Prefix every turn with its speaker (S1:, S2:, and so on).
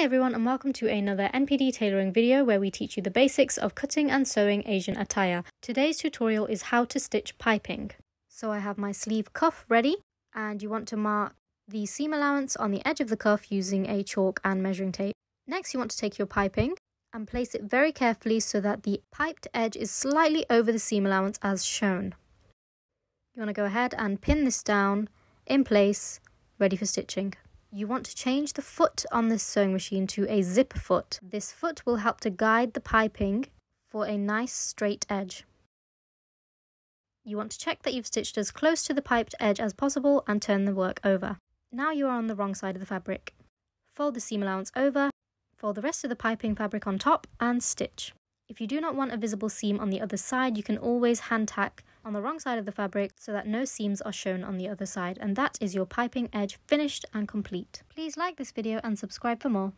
S1: everyone, and welcome to another NPD tailoring video where we teach you the basics of cutting and sewing Asian attire. Today's tutorial is how to stitch piping. So I have my sleeve cuff ready, and you want to mark the seam allowance on the edge of the cuff using a chalk and measuring tape. Next, you want to take your piping and place it very carefully so that the piped edge is slightly over the seam allowance as shown. You want to go ahead and pin this down in place, ready for stitching. You want to change the foot on this sewing machine to a zipper foot. This foot will help to guide the piping for a nice straight edge. You want to check that you've stitched as close to the piped edge as possible and turn the work over. Now you are on the wrong side of the fabric. Fold the seam allowance over, fold the rest of the piping fabric on top and stitch. If you do not want a visible seam on the other side, you can always hand tack on the wrong side of the fabric so that no seams are shown on the other side, and that is your piping edge finished and complete. Please like this video and subscribe for more.